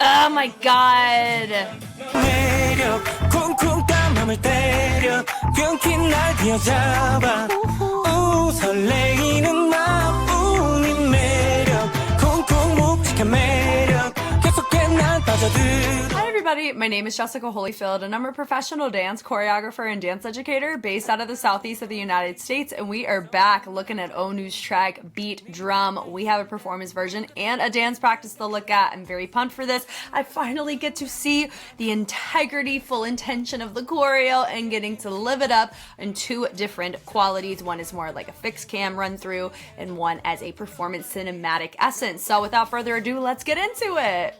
Oh my god. 매력 쿵쿵 딴 맘을 때려 끊긴 날 뒤어잡아 설레이는 마음이 매력 쿵쿵 묵직한 매력 계속해 난 빠져들어. Hi everybody, my name is Jessica Holyfield and I'm a professional dance choreographer and dance educator based out of the southeast of the United States, and we are back looking at ONEW's track Beat Drum. We have a performance version and a dance practice to look at. I'm very pumped for this. I finally get to see the integrity, full intention of the choreo and getting to live it up in two different qualities. One is more like a fixed cam run through and one as a performance cinematic essence. So without further ado, let's get into it.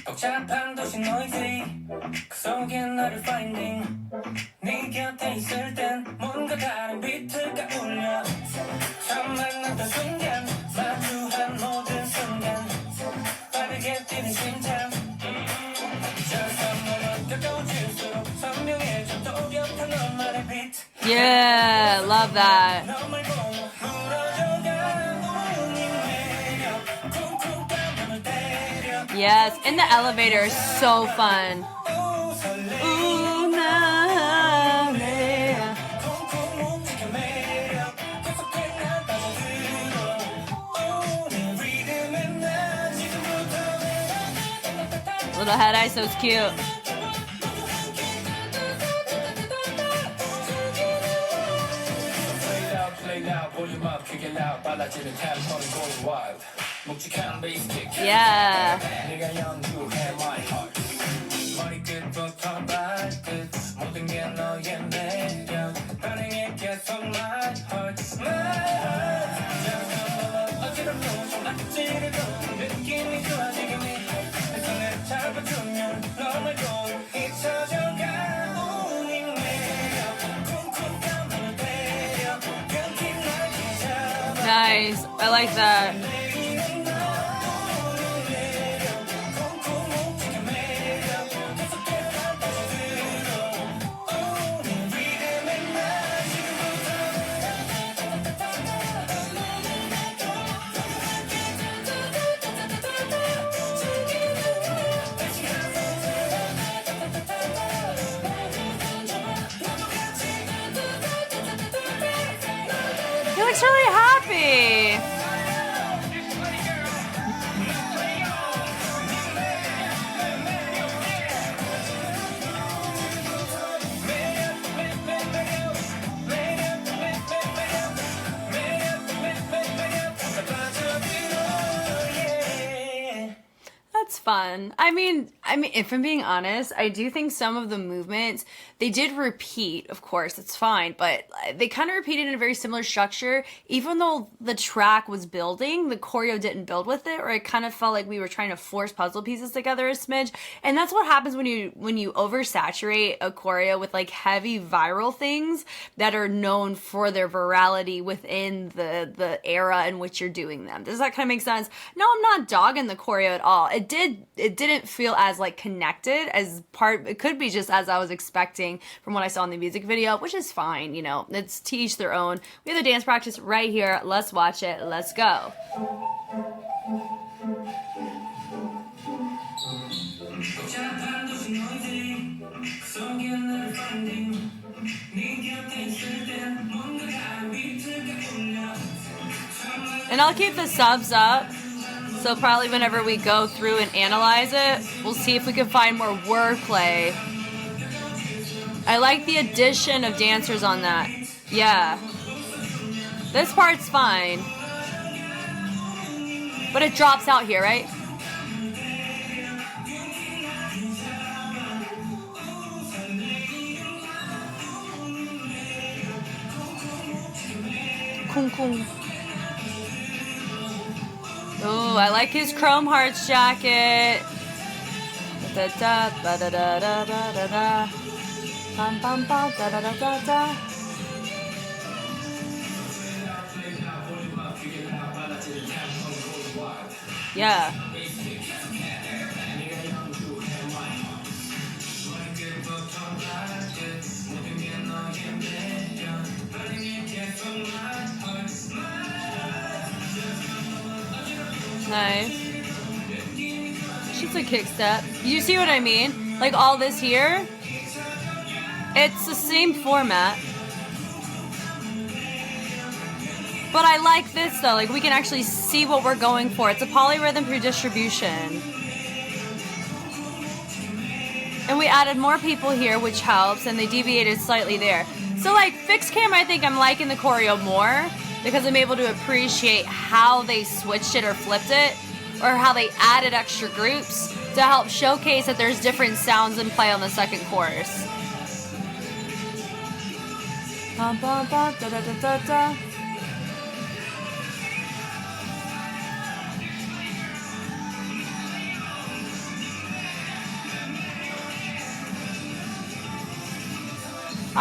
복잡한 도시 noisy 그 속에 너를 finding 네 곁에 있을 땐 뭔가 다른 비트가 울려 처음 만났던 순간 마주한 모든 순간 빠르게 뛰는 심장 점점 가까워질수록 선명해져 또렷한 너만의 비트. Yeah, love that. 너를 보며 무너져가 네 매력 쿵쿵 딴 맘을 때려. Yes, in the elevator is so fun. Ooh, nah, yeah. Little head eye, so it's cute. Yeah. Nice. I like that. He looks really happy. That's fun. I mean, if I'm being honest, I do think some of the movements, they did repeat, of course, it's fine, but they kind of repeated in a very similar structure. Even though the track was building, the choreo didn't build with it, or it kind of felt like we were trying to force puzzle pieces together a smidge. And that's what happens when you oversaturate a choreo with like heavy viral things that are known for their virality within the era in which you're doing them. Does that kind of make sense? No, I'm not dogging the choreo at all. It didn't feel as like connected as it could be just as I was expecting from what I saw in the music video, which is fine, you know, it's to each their own. We have the dance practice right here. Let's watch it. Let's go. And I'll keep the subs up. So probably whenever we go through and analyze it, we'll see if we can find more wordplay. I like the addition of dancers on that. Yeah. This part's fine. But it drops out here, right? Kung kung. Oh, I like his Chrome Hearts jacket. Da da da da da da da da. Bum bum bum da da da da da. Yeah. Nice. She's a kick step. You see what I mean? Like all this here, it's the same format. But I like this though, like we can actually see what we're going for. It's a polyrhythm through distribution. And we added more people here, which helps, and they deviated slightly there. So like fixed camera, I think I'm liking the choreo more because I'm able to appreciate how they switched it or flipped it, or how they added extra groups to help showcase that there's different sounds in play on the second chorus. Bum, bum, bum, da, da, da, da, da.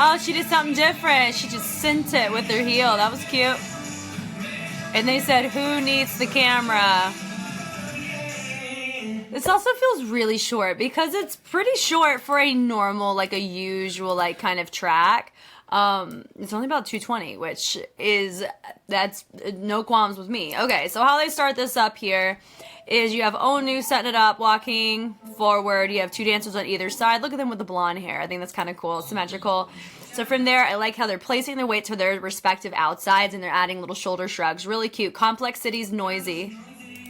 Oh, she did something different. She just sent it with her heel. That was cute. And they said, who needs the camera? This also feels really short because it's pretty short for a normal, like a usual, like kind of track. It's only about 2:20, which is, that's no qualms with me. Okay, so how they start this up here is you have ONEW setting it up, walking forward. You have two dancers on either side. Look at them with the blonde hair. I think that's kind of cool, symmetrical. So from there, I like how they're placing their weights for their respective outsides and they're adding little shoulder shrugs. Really cute. Complex City's noisy.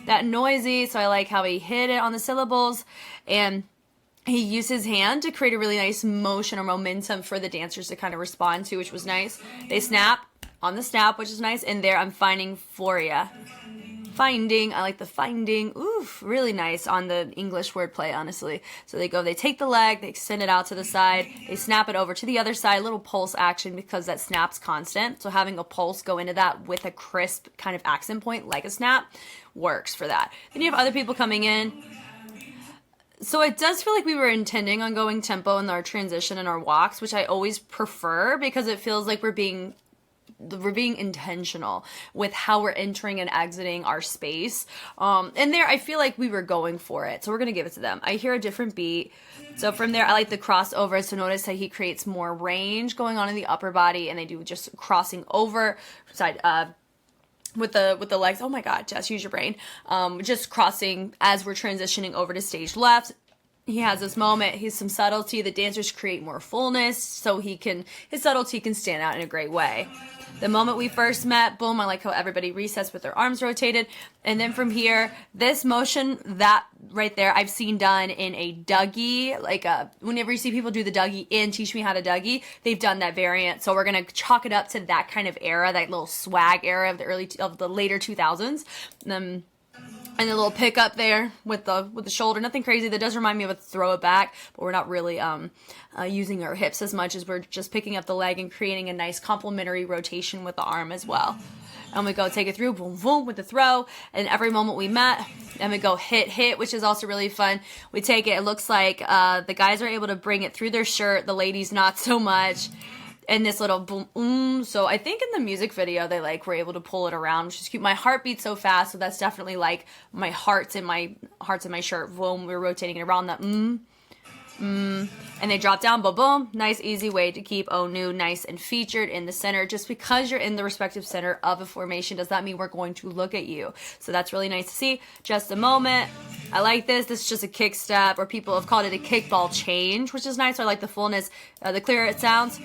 That noisy, so I like how he hit it on the syllables and he used his hand to create a really nice motion or momentum for the dancers to kind of respond to, which was nice. They snap on the snap, which is nice. And there I'm finding Floria. Finding, I like the finding. Oof, really nice on the English wordplay, honestly. So they go, they take the leg, they extend it out to the side, they snap it over to the other side, little pulse action because that snap's constant. So having a pulse go into that with a crisp kind of accent point like a snap works for that. Then you have other people coming in. So it does feel like we were intending on going tempo in our transition and our walks, which I always prefer because it feels like we're being intentional with how we're entering and exiting our space. And there, I feel like we were going for it. So we're going to give it to them. I hear a different beat. So from there, I like the crossover. So notice how he creates more range going on in the upper body and they do just crossing over side, with the legs. Oh my God, Jess, use your brain. Just crossing as we're transitioning over to stage left. He has this moment, he's some subtlety. The dancers create more fullness so his subtlety can stand out in a great way. The moment we first met, boom, I like how everybody resets with their arms rotated. And then from here, this motion, that right there, I've seen done in a Dougie. Like whenever you see people do the Dougie in Teach Me How to Dougie, they've done that variant. So we're going to chalk it up to that kind of era, that little swag era of the later 2000s. And a little pickup there with the shoulder. Nothing crazy. That does remind me of a throw it back, but we're not really using our hips as much as we're just picking up the leg and creating a nice complementary rotation with the arm as well. And we go take it through, boom, boom, with the throw. And every moment we met, and we go hit, which is also really fun. We take it. It looks like the guys are able to bring it through their shirt. The ladies not so much. And this little boom, so I think in the music video they were able to pull it around, which is cute. My heart beats so fast, so that's definitely like my heart's in my shirt. Boom, we're rotating it around that and they drop down, boom, boom. Nice, easy way to keep ONEW nice and featured in the center. Just because you're in the respective center of a formation does not mean we're going to look at you. So that's really nice to see. Just a moment. I like this. This is just a kick step, or people have called it a kickball change, which is nice. So I like the fullness, the clearer it sounds.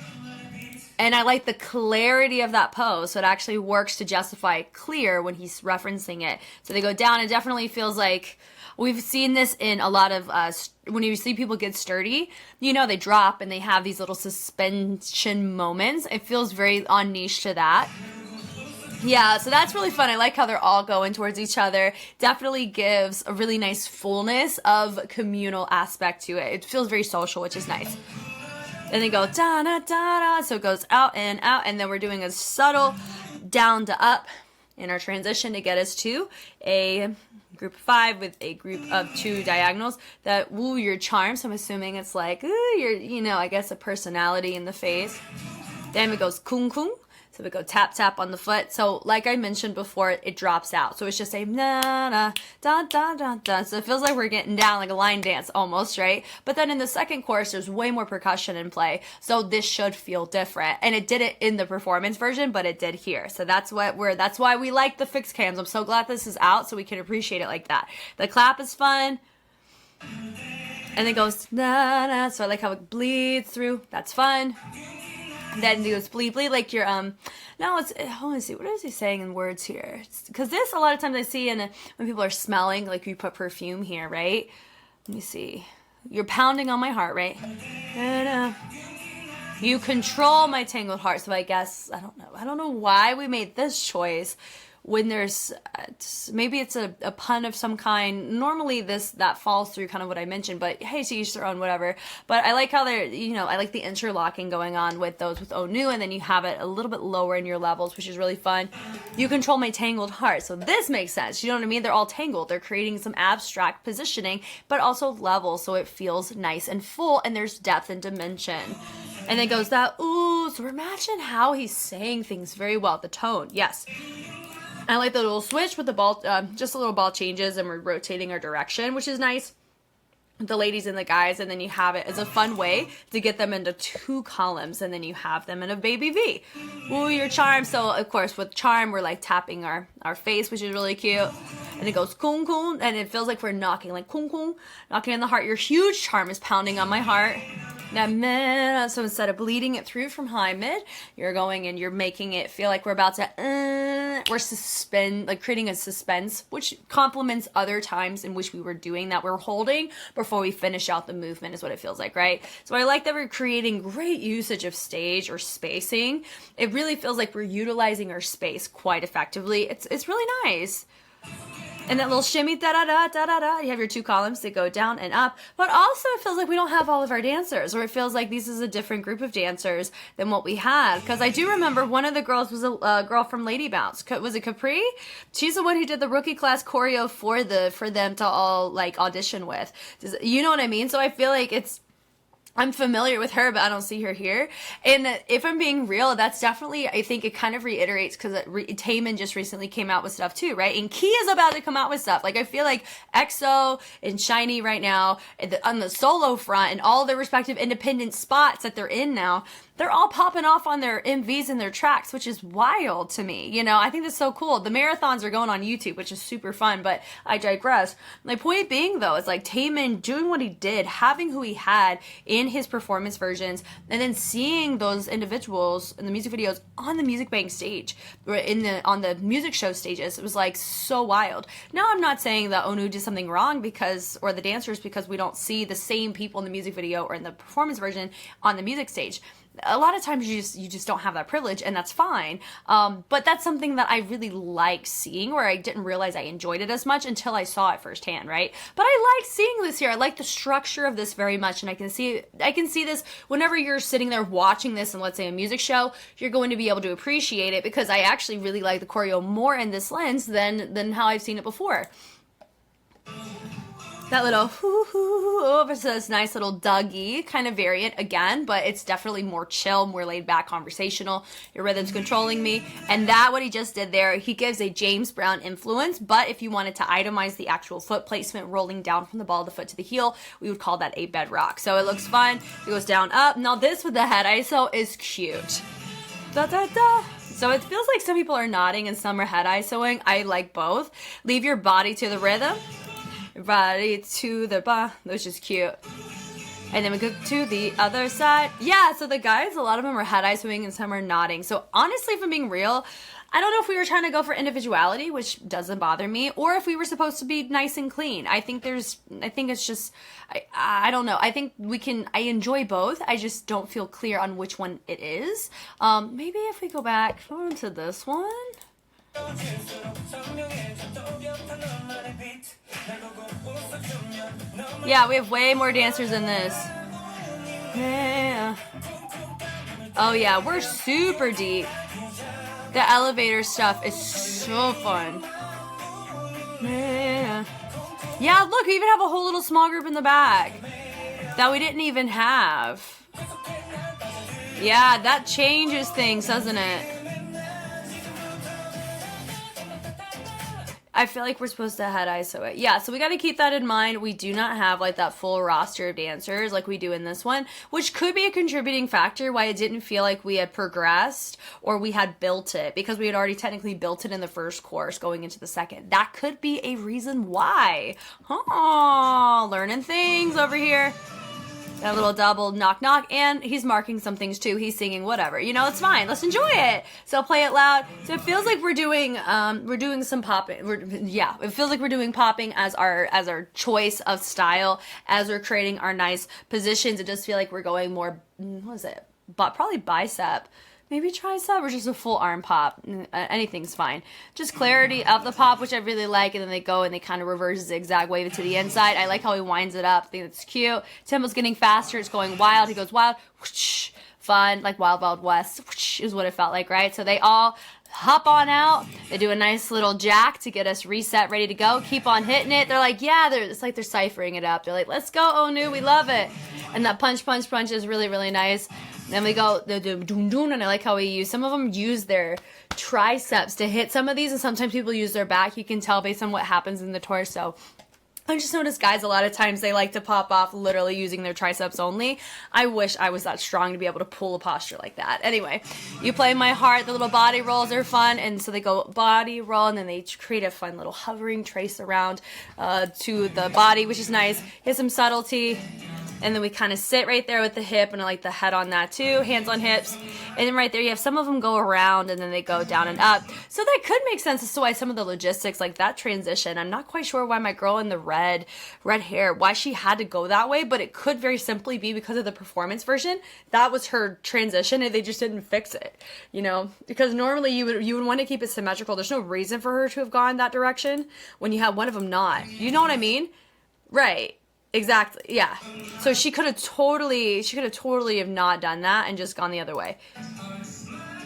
And I like the clarity of that pose, so it actually works to justify clear when he's referencing it. So they go down, it definitely feels like we've seen this in a lot of, when you see people get sturdy, they drop and they have these little suspension moments. It feels very on niche to that. Yeah, so that's really fun. I like how they're all going towards each other. Definitely gives a really nice fullness of communal aspect to it. It feels very social, which is nice. And they go da-da-da-da, so it goes out, and then we're doing a subtle down to up in our transition to get us to a group of 5 with a group of 2 diagonals that woo your charm. So I'm assuming it's like, ooh, I guess a personality in the face. Then it goes kung kung. So we go tap, tap on the foot. So like I mentioned before, it drops out. So it's just a na, na, da, da, da, da. So it feels like we're getting down like a line dance almost, right? But then in the second chorus, there's way more percussion in play. So this should feel different. And it did it in the performance version, but it did here. So that's why we like the fixed cams. I'm so glad this is out so we can appreciate it like that. The clap is fun. And it goes na, na. So I like how it bleeds through. That's fun. Then it goes bleed, bleed, like your, now it's, I want to see, what is he saying in words here? Because this, a lot of times I see when people are smelling, like you put perfume here, right? Let me see. You're pounding on my heart, right? You control my tangled heart. So I guess, I don't know why we made this choice when there's, maybe it's a pun of some kind. Normally that falls through kind of what I mentioned, but hey, to each their own, whatever. But I like how they're, I like the interlocking going on with those with ONEW, and then you have it a little bit lower in your levels, which is really fun. You control my tangled heart. So this makes sense. You know what I mean? They're all tangled. They're creating some abstract positioning, but also level, so it feels nice and full, and there's depth and dimension. And then goes that, ooh, so imagine how he's saying things very well. The tone, yes. I like the little switch with the ball, just a little ball changes, and we're rotating our direction, which is nice. The ladies and the guys, and then you have it as a fun way to get them into 2 columns, and then you have them in a baby V. Ooh, your charm. So of course with charm, we're like tapping our face, which is really cute. And it goes kung kung, and it feels like we're knocking, like kung kung, knocking on the heart. Your huge charm is pounding on my heart. So instead of bleeding it through from high mid, you're going and you're making it feel like we're about to, we're suspend, like creating a suspense, which complements other times in which we were doing that. We're holding before we finish out the movement is what it feels like, right? So I like that we're creating great usage of stage or spacing. It really feels like we're utilizing our space quite effectively. It's really nice. And that little shimmy, da-da-da, you have your 2 columns that go down and up. But also it feels like we don't have all of our dancers, or it feels like this is a different group of dancers than what we had. Because I do remember one of the girls was a girl from Lady Bounce. Was it Capri? She's the one who did the rookie class choreo for them to all like audition with. You know what I mean? So I feel like I'm familiar with her, but I don't see her here. And if I'm being real, that's definitely, I think it kind of reiterates, because Taemin just recently came out with stuff too, right? And Key is about to come out with stuff. Like, I feel like EXO and SHINee right now, on the solo front, and all their respective independent spots that they're in now, they're all popping off on their MVs and their tracks, which is wild to me. I think that's so cool. The marathons are going on YouTube, which is super fun, but I digress. My point being, though, is like Taemin doing what he did, having who he had in his performance versions, and then seeing those individuals in the music videos on the music bank stage, or on the music show stages. It was like so wild. Now, I'm not saying that ONEW did something wrong or the dancers, because we don't see the same people in the music video or in the performance version on the music stage. A lot of times you just don't have that privilege, and that's fine. But that's something that I really like seeing, where I didn't realize I enjoyed it as much until I saw it firsthand, right? But I like seeing this here. I like the structure of this very much, and I can see this whenever you're sitting there watching this in, let's say, a music show, you're going to be able to appreciate it, because I actually really like the choreo more in this lens than how I've seen it before. That little hoo-hoo over to this nice little Dougie kind of variant again, but it's definitely more chill, more laid back, conversational. Your rhythm's controlling me. And what he just did there, he gives a James Brown influence, but if you wanted to itemize the actual foot placement rolling down from the ball of the foot to the heel, we would call that a bedrock. So it looks fun. It goes down, up. Now this with the head ISO is cute. Da, da, da. So it feels like some people are nodding and some are head ISOing. I like both. Leave your body to the rhythm. Body to the which is cute. And then we go to the other side. Yeah, so the guys, a lot of them are head ISOing and some are nodding. So honestly, if I'm being real, I don't know if we were trying to go for individuality, which doesn't bother me, or if we were supposed to be nice and clean. I think it's just, I don't know. I think I enjoy both. I just don't feel clear on which one it is. Maybe if we go back to this one. Yeah, we have way more dancers in this. Yeah. Oh yeah, we're super deep. The elevator stuff is so fun. Yeah. Yeah, look, we even have a whole little small group in the back that we didn't even have. Yeah, that changes things, doesn't it? I feel like we're supposed to head ISO it. Yeah, so we got to keep that in mind. We do not have like that full roster of dancers like we do in this one, which could be a contributing factor why it didn't feel like we had progressed or we had built it, because we had already technically built it in the first course going into the second. That could be a reason why. Oh, learning things over here. A little double knock knock, and he's marking some things too. He's singing whatever, you know, it's fine. Let's enjoy it. So play it loud. So it feels like we're doing some popping. It feels like we're doing popping as our choice of style, as we're creating our nice positions. It does feel like we're going more, what is it? But probably bicep. Maybe tricep or just a full arm pop. Anything's fine. Just clarity of the pop, which I really like. And then they go and they kind of reverse zigzag wave it to the inside. I like how he winds it up. I think it's cute. Tempo's getting faster. It's going wild. He goes wild. Whoosh, fun. Like Wild Wild West whoosh, is what it felt like, right? So they all hop on out. They do a nice little jack to get us reset, ready to go. Keep on hitting it. They're like, yeah, it's like they're ciphering it up. They're like, let's go, ONEW. We love it. And that punch, punch, punch is really, really nice. Then we go, the doon doon, and I like how some of them use their triceps to hit some of these, and sometimes people use their back. You can tell based on what happens in the torso. I just noticed guys a lot of times they like to pop off literally using their triceps only. I wish I was that strong to be able to pull a posture like that. Anyway, You Play My Heart, the little body rolls are fun, and so they go body roll, and then they create a fun little hovering trace around to the body, which is nice. Get some subtlety. And then we kind of sit right there with the hip, and I like the head on that too, hands on hips. And then right there you have some of them go around and then they go down and up. So that could make sense as to why some of the logistics, like that transition, I'm not quite sure why my girl in the red hair, why she had to go that way, but it could very simply be because of the performance version. That was her transition and they just didn't fix it, you know? Because normally you would want to keep it symmetrical. There's no reason for her to have gone that direction when you have one of them not. You know what I mean? Right. Exactly. Yeah. So she could have totally have not done that and just gone the other way.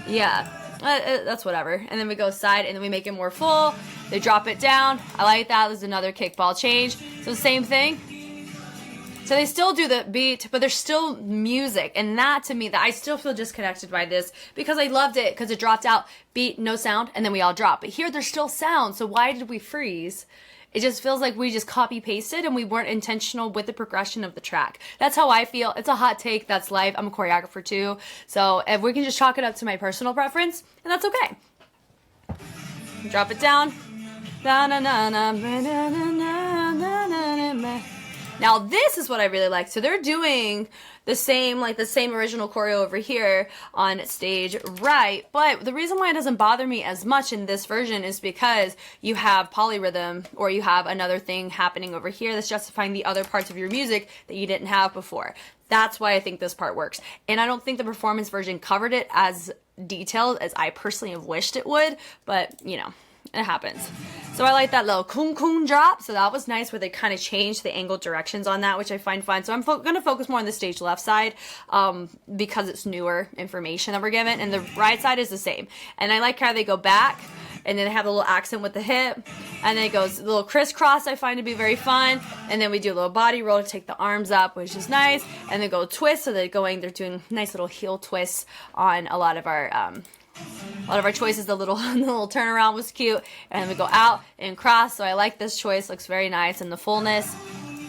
Yeah. That's whatever. And then we go side and then we make it more full. They drop it down. I like that. There's another kickball change. So same thing. So they still do the beat, but there's still music. And that to me, that I still feel disconnected by this because I loved it because it dropped out beat, no sound, and then we all drop. But here there's still sound. So why did we freeze? It just feels like we just copy pasted and we weren't intentional with the progression of the track. That's how I feel. It's a hot take. That's life. I'm a choreographer too. So if we can just chalk it up to my personal preference, and that's okay. Drop it down. Now this is what I really like. So they're doing the same original choreo over here on stage right, but the reason why it doesn't bother me as much in this version is because you have polyrhythm or you have another thing happening over here that's justifying the other parts of your music that you didn't have before. That's why I think this part works. And I don't think the performance version covered it as detailed as I personally have wished it would, but you know, it happens. So I like that little kung kung drop. So that was nice where they kind of changed the angled directions on that, which I find fun. So I'm going to focus more on the stage left side because it's newer information that we're given. And the right side is the same. And I like how they go back and then they have a little accent with the hip. And then it goes a little crisscross I find to be very fun. And then we do a little body roll to take the arms up, which is nice. And then go twist. So they're doing nice little heel twists on a lot of our choices. The little turnaround was cute, and we go out and cross. So I like this choice. Looks very nice, and the fullness.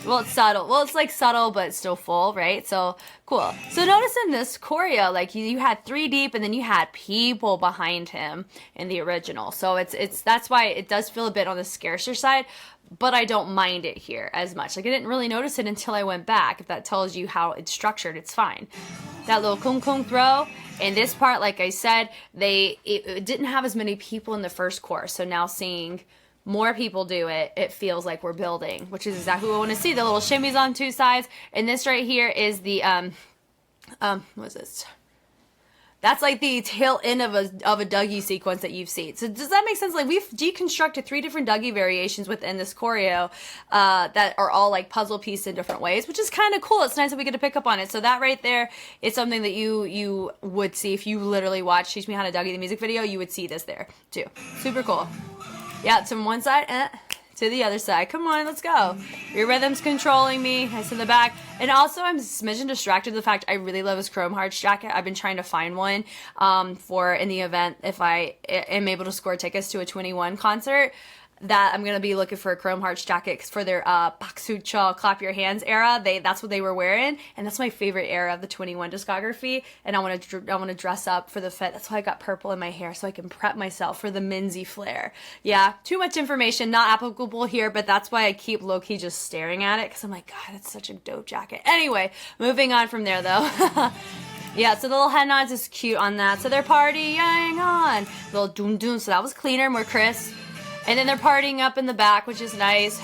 Well, it's subtle. Well, it's like subtle, but it's still full, right? So cool. So notice in this choreo, like you had 3 deep, and then you had people behind him in the original. So it's that's why it does feel a bit on the scarcer side. But I don't mind it here as much. Like I didn't really notice it until I went back. If that tells you how it's structured, it's fine. That little kung kung throw. And this part, like I said, it didn't have as many people in the first course. So now seeing more people do it, it feels like we're building, which is exactly what I want to see. The little shimmies on 2 sides. And this right here is the, what is this? That's like the tail end of a Dougie sequence that you've seen. So does that make sense? Like we've deconstructed 3 different Dougie variations within this choreo that are all like puzzle pieces in different ways, which is kind of cool. It's nice that we get to pick up on it. So that right there is something that you would see if you literally watch Teach Me How to Dougie the music video. You would see this there too. Super cool. Yeah, it's from one side to the other side. Come on, let's go. Your rhythm's controlling me. Nice in the back. And also, I'm a smidgen distracted the fact I really love his Chrome Hearts jacket. I've been trying to find one for in the event if I am able to score tickets to a 21 concert. that I'm gonna be looking for a Chrome Hearts jacket for their Baksucho clap your hands era. That's what they were wearing, and that's my favorite era of the 21 discography. And I want to dress up for the fit. That's why I got purple in my hair, so I can prep myself for the Minzy flare. Yeah, too much information, not applicable here, but that's why I keep low-key just staring at it, because I'm like, God, that's such a dope jacket. Anyway, moving on from there though. Yeah, so the little head nods is cute on that. So they're partying on. Little doom doom. So that was cleaner, more crisp. And then they're partying up in the back, which is nice.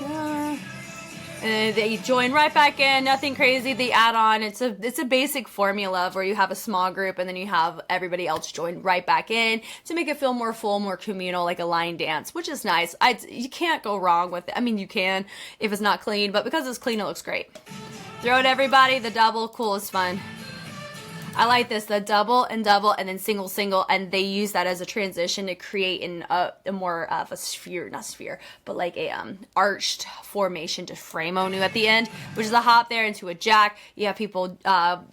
And they join right back in. Nothing crazy. They add on. It's a basic formula of where you have a small group and then you have everybody else join right back in to make it feel more full, more communal, like a line dance, which is nice. You can't go wrong with it. I mean, you can if it's not clean, but because it's clean, it looks great. Throw it, everybody. The double, cool is fun. I like this, the double and then single, single, and they use that as a transition to create a more of a sphere, not sphere, but like a arched formation to frame ONEW at the end, which is a hop there into a jack. You have people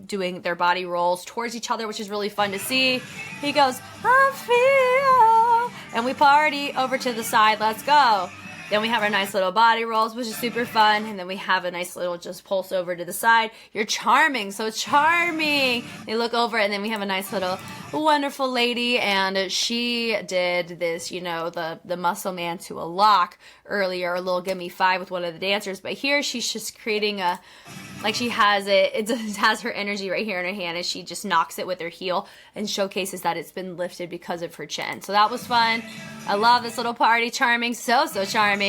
doing their body rolls towards each other, which is really fun to see. He goes, I feel, and we party over to the side, let's go. Then we have our nice little body rolls, which is super fun. And then we have a nice little just pulse over to the side. You're charming, so charming. They look over and then we have a nice little wonderful lady. And she did this, you know, the muscle man to a lock earlier, a little gimme five with one of the dancers. But here she's just creating a, like she has it has her energy right here in her hand and she just knocks it with her heel and showcases that it's been lifted because of her chin. So that was fun. I love this little party. Charming, so charming.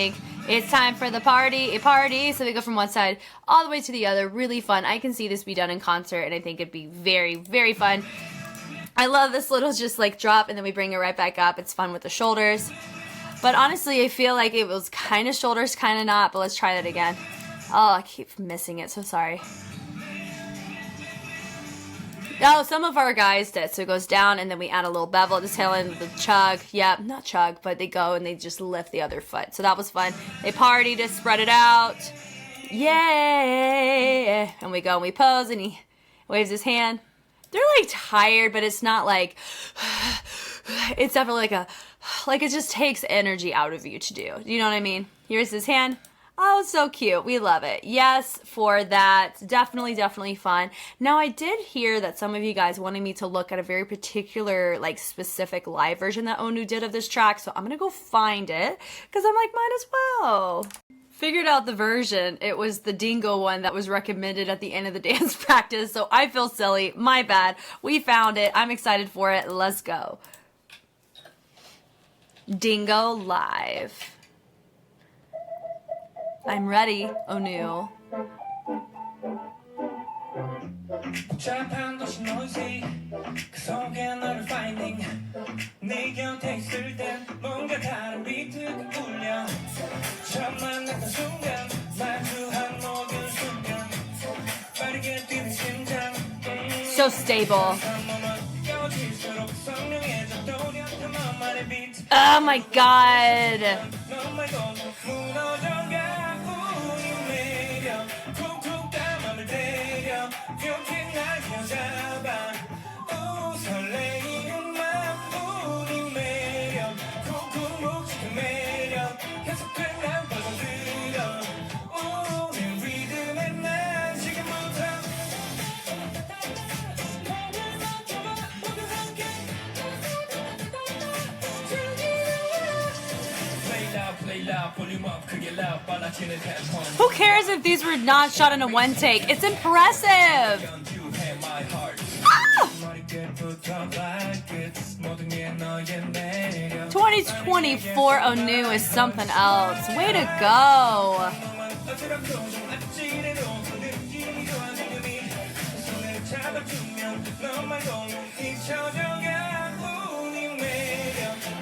It's time for the party, So we go from one side all the way to the other. Really fun. I can see this be done in concert and I think it'd be very, very fun. I love this little just like drop and then we bring it right back up. It's fun with the shoulders. But honestly, I feel like it was kind of shoulders, kind of not. But let's try that again. Oh, I keep missing it. So sorry. Oh, some of our guys did. So it goes down and then we add a little bevel at the tail end of the chug. Yeah, not chug, but they go and they just lift the other foot. So that was fun. They party to spread it out. Yay! And we go and we pose and he waves his hand. They're like tired, but it's not like, it's definitely like it just takes energy out of you to do. You know what I mean? Here's his hand. Oh, so cute. We love it. Yes, for that. Definitely, definitely fun. Now, I did hear that some of you guys wanted me to look at a very particular, like, specific live version that ONEW did of this track, so I'm gonna go find it, because I'm like, might as well. Figured out the version. It was the Dingo one that was recommended at the end of the dance practice, so I feel silly. My bad. We found it. I'm excited for it. Let's go. Dingo live. I'm ready, ONEW. 복잡한 도시 noisy 그 속에 너를 finding 네 곁에 있을 땐 뭔가 다른 비트가 울려 처음 만났던 순간 마주한 모든 순간 빠르게 뛰는 심장 So stable. Oh my god. Who cares if these were not shot in a one take? It's impressive! Ah! 2024 ONEW is something else. Way to go!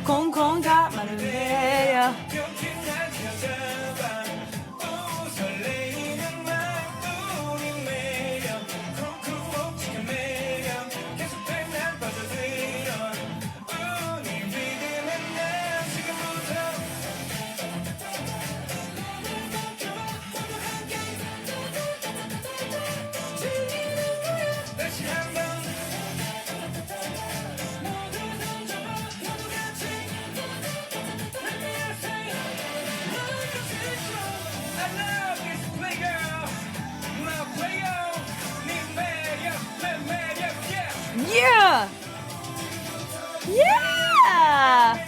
공공가 많은데요. Yeah!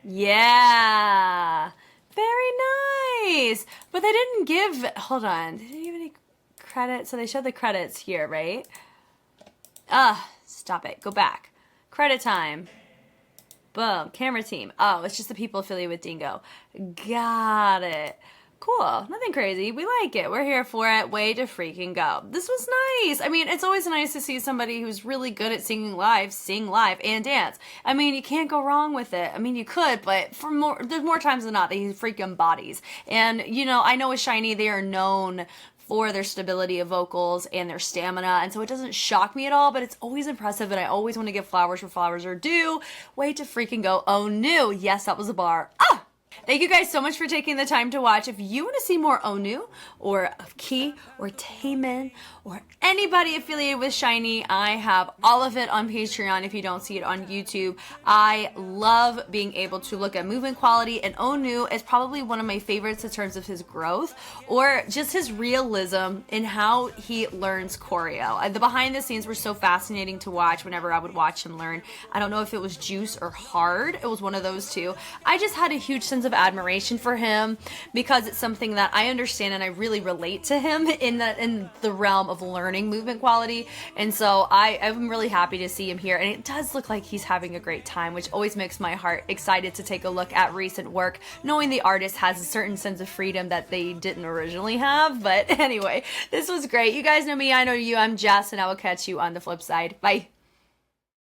Yeah! Very nice! But they didn't give, hold on, did they give any credit? So they showed the credits here, right? Stop it. Go back. Credit time. Boom. Camera team. Oh, it's just the people affiliated with Dingo. Got it. Cool. Nothing crazy. We like it. We're here for it. Way to freaking go. This was nice. I mean, it's always nice to see somebody who's really good at singing live, sing live and dance. I mean, you can't go wrong with it. I mean, you could, but there's more times than not that he freaking bodies. And, you know, I know with Shiny, they are known for their stability of vocals and their stamina, and so it doesn't shock me at all, but it's always impressive, and I always want to give flowers where flowers are due. Way to freaking go. ONEW. Yes, that was a bar. Thank you guys so much for taking the time to watch. If you want to see more ONEW or of Key or Taemin or anybody affiliated with Shiny, I have all of it on Patreon if you don't see it on YouTube. I love being able to look at movement quality, and ONEW is probably one of my favorites in terms of his growth or just his realism in how he learns choreo. The behind the scenes were so fascinating to watch whenever I would watch him learn. I don't know if it was Juice or Hard. It was one of those two. I just had a huge sense of admiration for him because it's something that I understand and I really relate to him in the realm of learning movement quality. And so I'm really happy to see him here, and it does look like he's having a great time, which always makes my heart excited to take a look at recent work, knowing the artist has a certain sense of freedom that they didn't originally have. But anyway, this was great. You guys know me, I know you. I'm Jess, and I will catch you on the flip side. Bye.